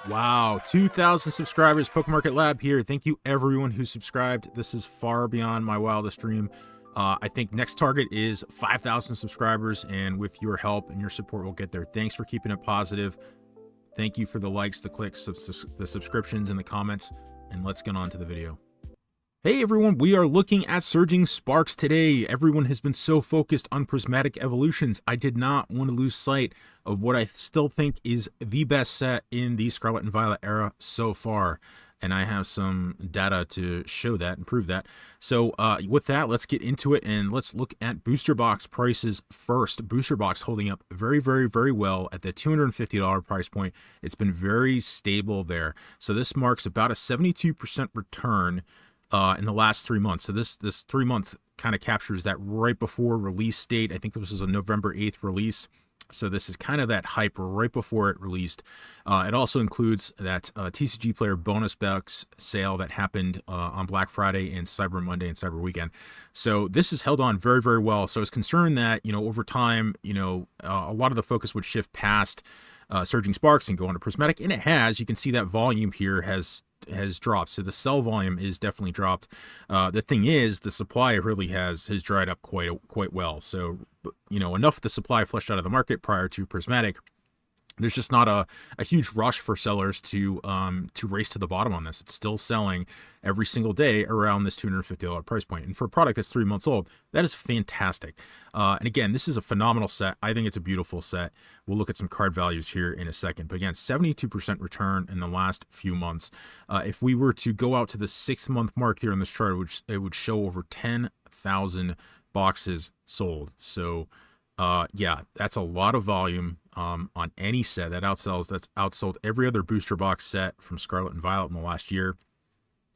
Wow, 2,000 subscribers, PokeMarketLab here. Thank you everyone who subscribed. This is far beyond my wildest dream. I think next target is 5,000 subscribers, and with your help and your support, we'll get there. Thanks for keeping it positive. Thank you for the likes, the clicks, the subscriptions, and the comments, and let's get on to the video. Hey everyone, we are looking at Surging Sparks today. Everyone has been so focused on Prismatic Evolutions. I did not want to lose sight of what I still think is the best set in the Scarlet and Violet era so far. And I have some data to show that and prove that. So with that, let's get into it and let's look at booster box prices first. Booster box holding up very, very, very well at the $250 price point. It's been very stable there. So this marks about a 72% return in the last 3 months. So this 3 month kind of captures that right before release date. I think this was a November 8th release. So this is kind of that hype right before it released. It also includes that TCG player bonus box sale that happened on Black Friday and Cyber Monday and Cyber Weekend. So this has held on very, very well. So I was concerned that, over time, a lot of the focus would shift past Surging Sparks and go into Prismatic, and it has. You can see that volume here has dropped, so the sell volume is definitely dropped. The thing is, the supply really has dried up quite well. So enough of the supply flushed out of the market prior to Prismatic. There's just not a huge rush for sellers to race to the bottom on this. It's still selling every single day around this $250 price point. And for a product that's 3 months old, that is fantastic. And again, this is a phenomenal set. I think it's a beautiful set. We'll look at some card values here in a second. But again, 72% return in the last few months. If we were to go out to the 6-month mark here on this chart, it would show over 10,000 boxes sold. So yeah, that's a lot of volume on any set. That's outsold every other booster box set from Scarlet and Violet in the last year.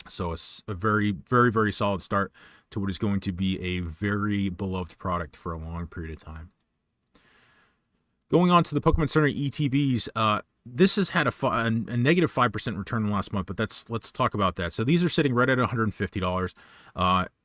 So it's a very, very, very solid start to what is going to be a very beloved product for a long period of time. Going on to the Pokemon Center ETBs, this has had a negative 5% return in the last month, but let's talk about that. So these are sitting right at $150.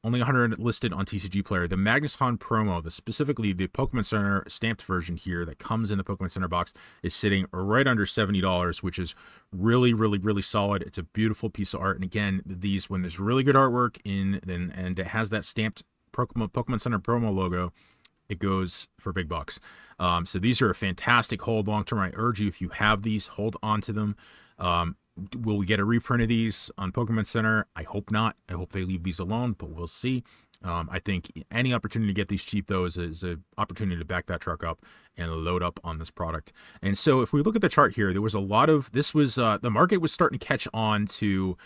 Only 100 listed on TCG Player. The MagnusCon promo, specifically the Pokemon Center stamped version here that comes in the Pokemon Center box, is sitting right under $70, which is really, really, really solid. It's a beautiful piece of art. And again, when there's really good artwork and it has that stamped Pokemon Center promo logo, it goes for big bucks. So these are a fantastic hold long term. I urge you, if you have these, hold on to them. Will we get a reprint of these on Pokemon Center? I hope not. I hope they leave these alone, but we'll see. I think any opportunity to get these cheap, though, is an opportunity to back that truck up and load up on this product. And so if we look at the chart here, there was a lot of, the market was starting to catch on to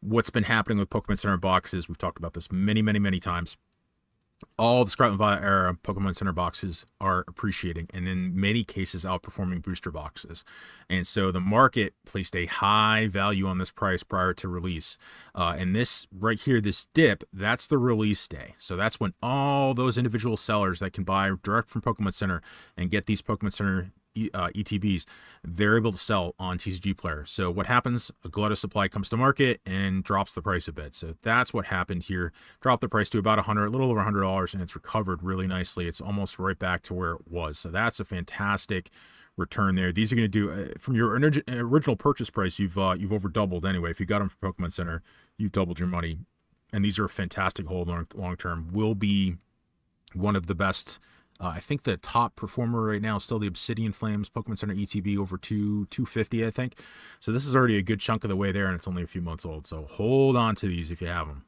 what's been happening with Pokemon Center boxes. We've talked about this many, many, many times. All the Scarlet and Violet era Pokemon Center boxes are appreciating, and in many cases outperforming booster boxes. And so the market placed a high value on this price prior to release. And this right here, this dip, that's the release day. So that's when all those individual sellers that can buy direct from Pokemon Center and get these Pokemon Center ETBs, they're able to sell on TCG Player. So what happens? A glut of supply comes to market and drops the price a bit. So that's what happened here. Dropped the price to about a little over $100, and it's recovered really nicely. It's almost right back to where it was. So that's a fantastic return there. These are going to do from your original purchase price. You've over doubled anyway. If you got them from Pokemon Center, you doubled your money. And these are a fantastic hold long term. Will be one of the best. I think the top performer right now is still the Obsidian Flames Pokemon Center ETB over 250, I think. So this is already a good chunk of the way there, and it's only a few months old. So hold on to these if you have them.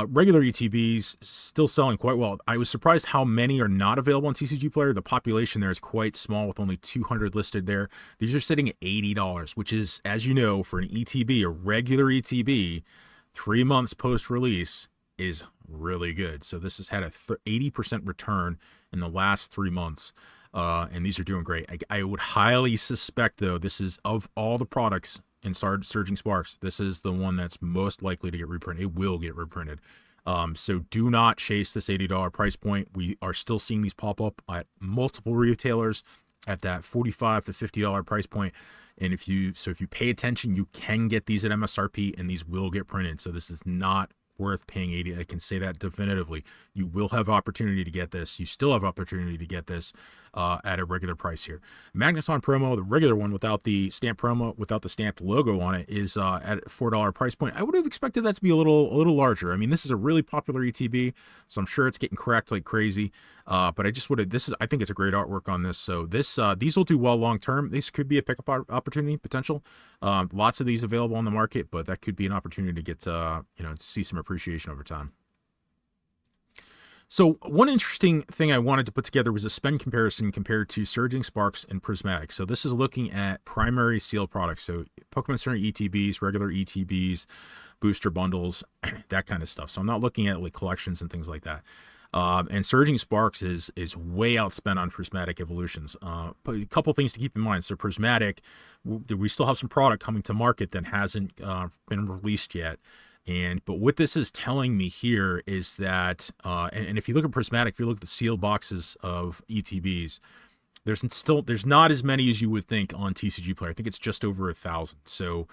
Regular ETBs still selling quite well. I was surprised how many are not available on TCG Player. The population there is quite small with only 200 listed there. These are sitting at $80, which is, as you know, for an ETB, a regular ETB, 3 months post-release is really good. So this has had a 80% return in the last 3 months, and these are doing great. I would highly suspect, though, this is, of all the products in Surging Sparks, this is the one that's most likely to get reprinted. It will get reprinted. So do not chase this $80 price point. We are still seeing these pop up at multiple retailers at that $45 to $50 price point. And if you pay attention, you can get these at MSRP, and these will get printed. So this is not worth paying $80. I can say that definitively. You will have opportunity to get this. You still have opportunity to get this at a regular price here. Magneton promo, the regular one without the stamp promo, without the stamped logo on it, is at a $4 price point. I would have expected that to be a little larger. I mean, this is a really popular ETB, so I'm sure it's getting cracked like crazy. But I just would have, I think it's a great artwork on this. So these will do well long term. This could be a pickup opportunity potential. Lots of these available on the market, but that could be an opportunity to get to see some appreciation over time. So one interesting thing I wanted to put together was a spend comparison compared to Surging Sparks and Prismatic. So this is looking at primary sealed products. So Pokemon Center ETBs, regular ETBs, booster bundles, that kind of stuff. So I'm not looking at like collections and things like that. And Surging Sparks is way outspent on Prismatic evolutions. But a couple things to keep in mind. So Prismatic, we still have some product coming to market that hasn't been released yet. But what this is telling me here is that, and if you look at Prismatic, if you look at the sealed boxes of ETBs, there's not as many as you would think on TCG Player. I think it's just over 1,000. So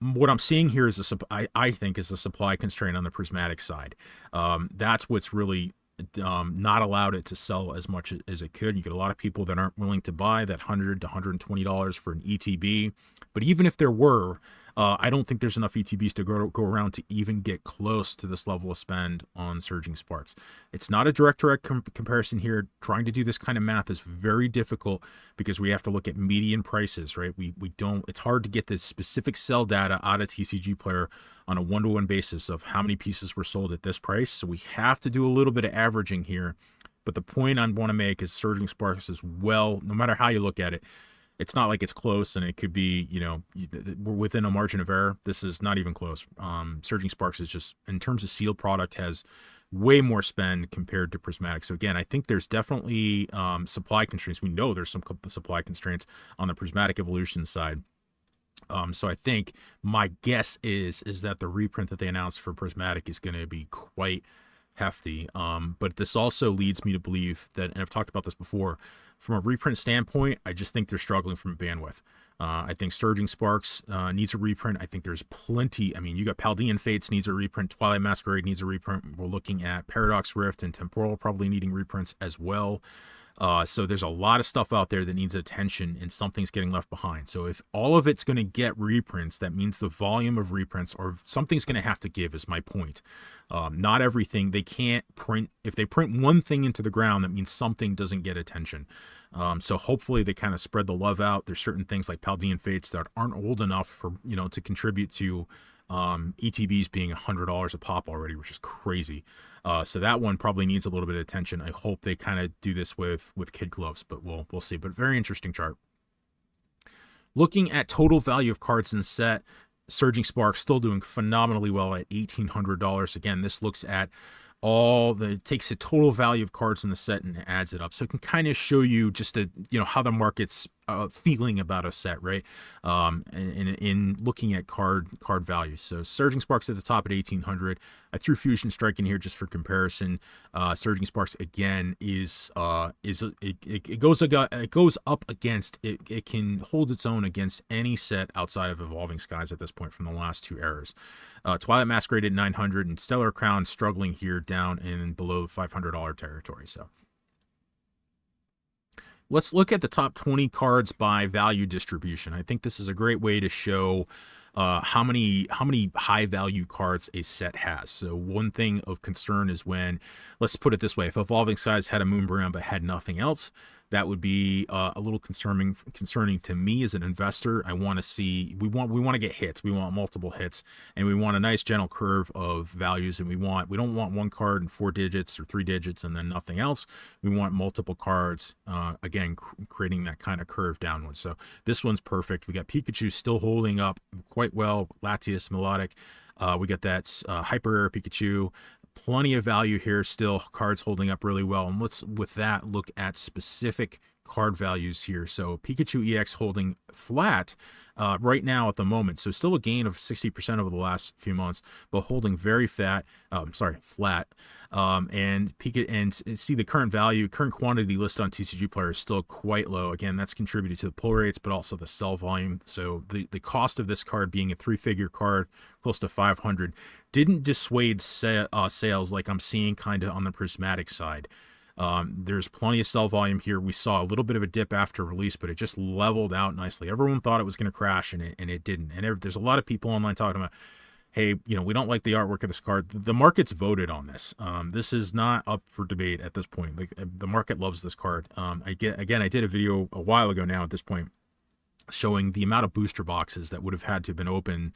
what I'm seeing here is I think is a supply constraint on the Prismatic side. That's what's really not allowed it to sell as much as it could. You get a lot of people that aren't willing to buy that $100 to $120 for an ETB. But even if there were, I don't think there's enough ETBs to go around to even get close to this level of spend on Surging Sparks. It's not a direct comparison here. Trying to do this kind of math is very difficult because we have to look at median prices, right? We don't. It's hard to get the specific sell data out of TCG Player on a one-to-one basis of how many pieces were sold at this price. So we have to do a little bit of averaging here. But the point I want to make is Surging Sparks is no matter how you look at it, it's not like it's close and it could be, we're within a margin of error. This is not even close. Surging Sparks is just, in terms of sealed product, has way more spend compared to Prismatic. So again, I think there's definitely supply constraints. We know there's some supply constraints on the Prismatic evolution side. So I think my guess is that the reprint that they announced for Prismatic is going to be quite hefty. But this also leads me to believe that, and I've talked about this before, from a reprint standpoint, I just think they're struggling from bandwidth. I think Surging Sparks needs a reprint. I think there's plenty. I mean, you got Paldean Fates needs a reprint. Twilight Masquerade needs a reprint. We're looking at Paradox Rift and Temporal probably needing reprints as well. So there's a lot of stuff out there that needs attention and something's getting left behind. So if all of it's going to get reprints, that means the volume of reprints or something's going to have to give, is my point. Not everything, they can't print. If they print one thing into the ground, that means something doesn't get attention. So hopefully they kind of spread the love out. There's certain things like Paldean Fates that aren't old enough for, to contribute to ETBs being $100 a pop already, which is crazy. So that one probably needs a little bit of attention. I hope they kind of do this with Kid Gloves, but we'll see. But very interesting chart. Looking at total value of cards in the set, Surging Sparks still doing phenomenally well at $1,800. Again, this looks at takes the total value of cards in the set and adds it up. So it can kind of show you just how the market's feeling about a set, right? In looking at card values. So Surging Sparks at the top at 1,800. I threw Fusion Strike in here just for comparison. Surging Sparks again it goes up against it. It can hold its own against any set outside of Evolving Skies at this point from the last two eras. Twilight Masquerade at 900 and Stellar Crown struggling here down in below the $500 territory. So let's look at the top 20 cards by value distribution. I think this is a great way to show how many high value cards a set has. So one thing of concern is when, let's put it this way, if Evolving Skies had a Moonbrand but had nothing else, that would be a little concerning to me as an investor. I want to see, we want to get hits. We want multiple hits, and we want a nice gentle curve of values. And we don't want one card in 4 digits or 3 digits and then nothing else. We want multiple cards, again, creating that kind of curve downward. So this one's perfect. We got Pikachu still holding up quite well. Latias, Melodic. We got that hyper rare Pikachu. Plenty of value here still, cards holding up really well. And let's, with that, look at specific card values here. So Pikachu EX holding flat right now at the moment. So still a gain of 60% over the last few months, but holding very flat. And see the current quantity listed on TCG Player is still quite low. Again, that's contributed to the pull rates, but also the sell volume. So the cost of this card being a 3-figure card, close to 500, didn't dissuade sales like I'm seeing kind of on the Prismatic side. There's plenty of sell volume here. We saw a little bit of a dip after release, but it just leveled out nicely. Everyone thought it was going to crash, and it didn't. And there's a lot of people online talking about, hey, we don't like the artwork of this card. The market's voted on this. This is not up for debate at this point. Like, the market loves this card. I did a video a while ago now at this point showing the amount of booster boxes that would have had to have been open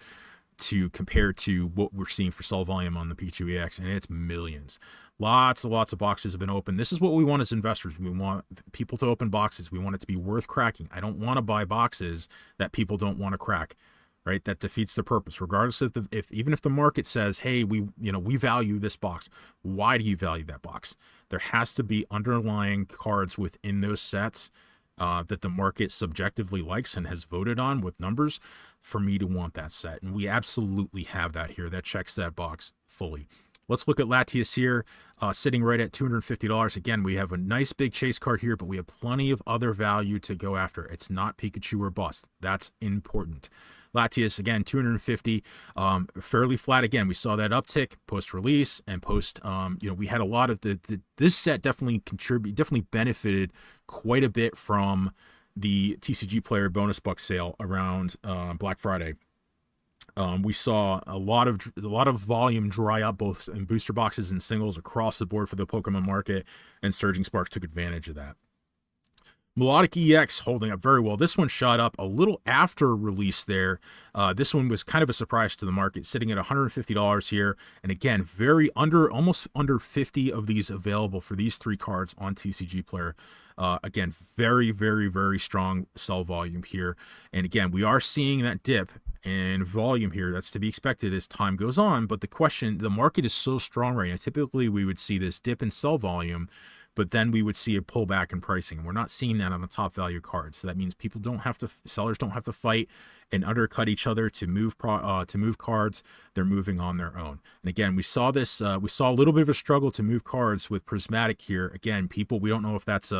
to compare to what we're seeing for sell volume on the Pikachu EX, and it's millions. Lots and lots of boxes have been opened. This is what we want as investors. We want people to open boxes. We want it to be worth cracking. I don't want to buy boxes that people don't want to crack, right? That defeats the purpose. Regardless of even if the market says, hey, we value this box. Why do you value that box? There has to be underlying cards within those sets that the market subjectively likes and has voted on with numbers for me to want that set. And we absolutely have that here. That checks that box fully. Let's look at Latias here, sitting right at $250. Again, we have a nice big chase card here, but we have plenty of other value to go after. It's not Pikachu or bust. That's important. Latias, again, $250, fairly flat. Again, we saw that uptick post-release and post, we had a lot of this set definitely benefited quite a bit from the TCG player bonus buck sale around Black Friday. We saw a lot of volume dry up both in booster boxes and singles across the board for the Pokemon market, and Surging Sparks took advantage of that. Melodic EX holding up very well. This one shot up a little after release there. This one was kind of a surprise to the market, sitting at $150 here. And again, almost under 50 of these available for these three cards on TCG Player. Again, very, very, very strong sell volume here. And again, we are seeing that dip in volume here. That's to be expected as time goes on. But the market is so strong right now. Typically, we would see this dip in sell volume, but then we would see a pullback in pricing. And we're not seeing that on the top value cards. So that means sellers don't have to fight and undercut each other to move cards. They're moving on their own. And again, we saw this. We saw a little bit of a struggle to move cards with Prismatic here. Again, we don't know if that's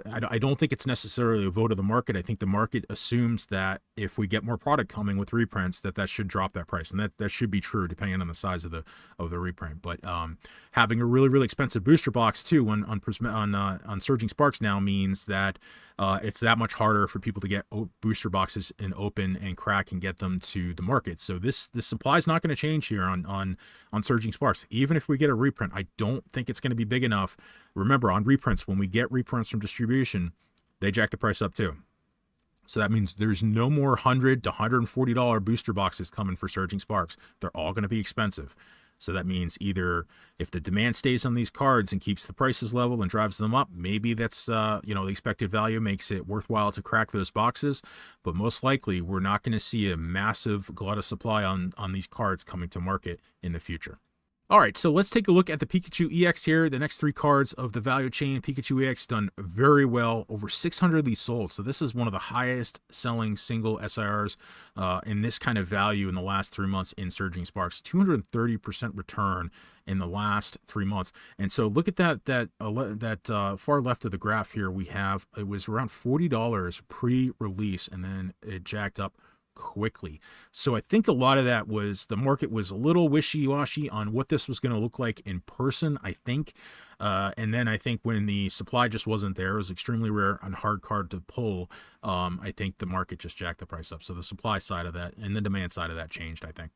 I don't think it's necessarily a vote of the market. I think the market assumes that if we get more product coming with reprints, that should drop that price, and that should be true depending on the size of the reprint. But having a really, really expensive booster box too on Surging Sparks now means that it's that much harder for people to get booster boxes and open and crack and get them to the market. So this supply is not going to change here on Surging Sparks. Even if we get a reprint, I don't think it's going to be big enough. Remember, on reprints, when we get reprints from distribution, they jack the price up too. So that means there's no more $100 to $140 booster boxes coming for Surging Sparks. They're all going to be expensive. So that means either if the demand stays on these cards and keeps the prices level and drives them up, maybe that's, the expected value makes it worthwhile to crack those boxes. But most likely, we're not going to see a massive glut of supply on these cards coming to market in the future. All right, so let's take a look at the Pikachu EX here. The next three cards of the value chain. Pikachu EX done very well. Over 600 of these sold. So this is one of the highest selling single SIRs in this kind of value in the last 3 months in Surging Sparks. 230% return in the last 3 months. And so look at that far left of the graph here. It was around $40 pre-release, and then it jacked up quickly. So I think a lot of that was the market was a little wishy-washy on what this was going to look like in person, I think. And then I think when the supply just wasn't there, it was extremely rare and hard card to pull. I think the market just jacked the price up. So the supply side of that and the demand side of that changed, I think.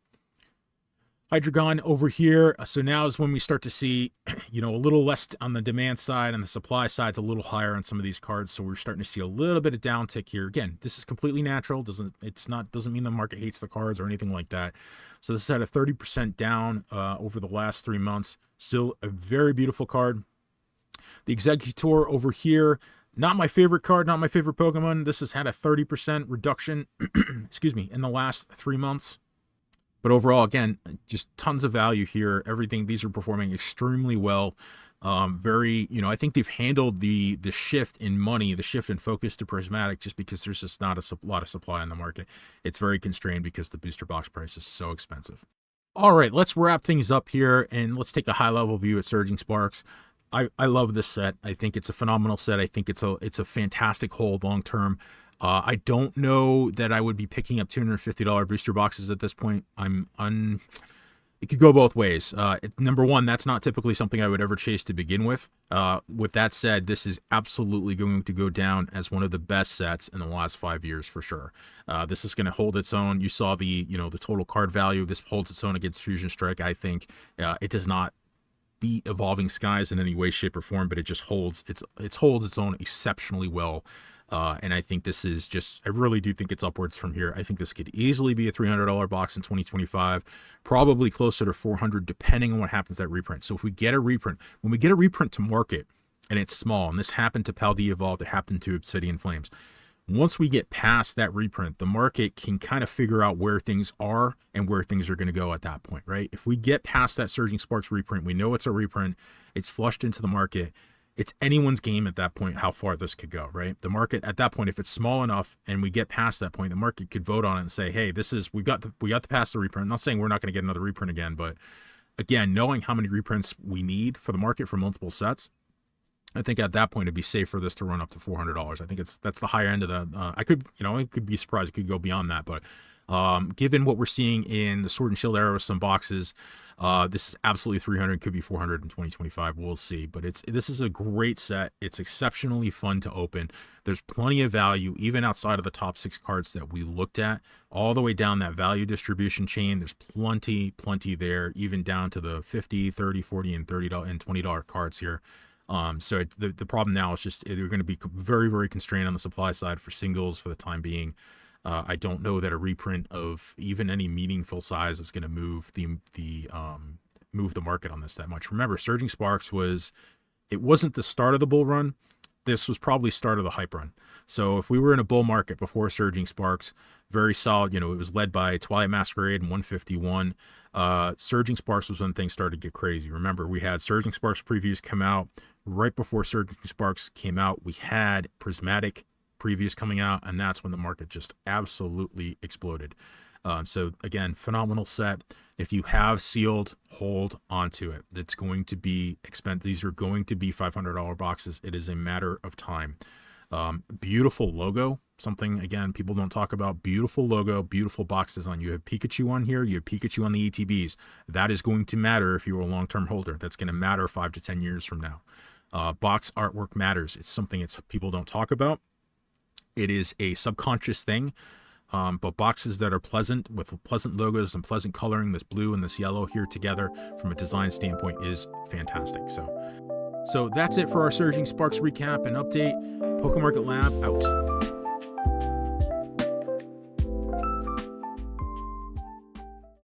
Hydreigon over here. So now is when we start to see, a little less on the demand side, and the supply side's a little higher on some of these cards. So we're starting to see a little bit of downtick here. Again, this is completely natural. Doesn't mean the market hates the cards or anything like that. So this is at a 30% down over the last 3 months. Still a very beautiful card. The Executor over here. Not my favorite card, not my favorite Pokemon. This has had a 30% reduction, in the last 3 months. But overall, again, just tons of value here. These are performing extremely well. I think they've handled the shift in money, the shift in focus to Prismatic, just because there's just not a lot of supply on the market. It's very constrained because the booster box price is so expensive. All right, let's wrap things up here, and let's take a high-level view at Surging Sparks. I love this set. I think it's a phenomenal set. I think it's a fantastic hold long-term. I don't know that I would be picking up $250 booster boxes at this point. it could go both ways. Number one, that's not typically something I would ever chase to begin with. With that said, this is absolutely going to go down as one of the best sets in the last 5 years for sure. This is going to hold its own. You saw the total card value. This holds its own against Fusion Strike. I think it does not beat Evolving Skies in any way, shape, or form, but it just holds its own exceptionally well. And I think this is I really do think it's upwards from here. I think this could easily be a $300 box in 2025, probably closer to $400, depending on what happens to that reprint. So if we get a reprint, when we get a reprint to market and it's small, and this happened to Paldea Evolved, it happened to Obsidian Flames. Once we get past that reprint, the market can kind of figure out where things are and where things are going to go at that point, right? If we get past that Surging Sparks reprint, we know it's a reprint, it's flushed into the market. It's anyone's game at that point how far this could go, right? The market at that point, if it's small enough and we get past that point, the market could vote on it and say, hey, we got to pass the reprint. I'm not saying we're not going to get another reprint again, but again, knowing how many reprints we need for the market for multiple sets, I think at that point it'd be safe for this to run up to $400. I think that's the higher end of the. I could be surprised. It could go beyond that, but given what we're seeing in the Sword and Shield era with some boxes, this is absolutely 300. Could be 400 in 2025. We'll see. But this is a great set. It's exceptionally fun to open. There's plenty of value even outside of the top 6 cards that we looked at, all the way down that value distribution chain. There's plenty there, even down to the $50, $30, $40, and $30 and $20 cards here. So the problem now is just they're going to be very, very constrained on the supply side for singles for the time being. I don't know that a reprint of even any meaningful size is going to move the market on this that much. Remember, Surging Sparks wasn't the start of the bull run. This was probably start of the hype run. So if we were in a bull market before Surging Sparks, very solid. It was led by Twilight Masquerade and 151. Surging Sparks was when things started to get crazy. Remember, we had Surging Sparks previews come out. Right before Surging Sparks came out, we had Prismatic previews coming out, and that's when the market just absolutely exploded. So again, phenomenal set. If you have sealed, hold onto it. It's going to be expensive. These are going to be $500 boxes. It is a matter of time. Beautiful logo, something again people don't talk about. Beautiful logo, beautiful box design. You have Pikachu on here, you have Pikachu on the ETBs. That is going to matter if you're a long-term holder. That's going to matter 5 to 10 years from now. Box artwork matters. It's something people don't talk about. It is a subconscious thing, but boxes that are pleasant with pleasant logos and pleasant coloring, this blue and this yellow here together from a design standpoint is fantastic. So that's it for our Surging Sparks recap and update. PokeMarketLab out.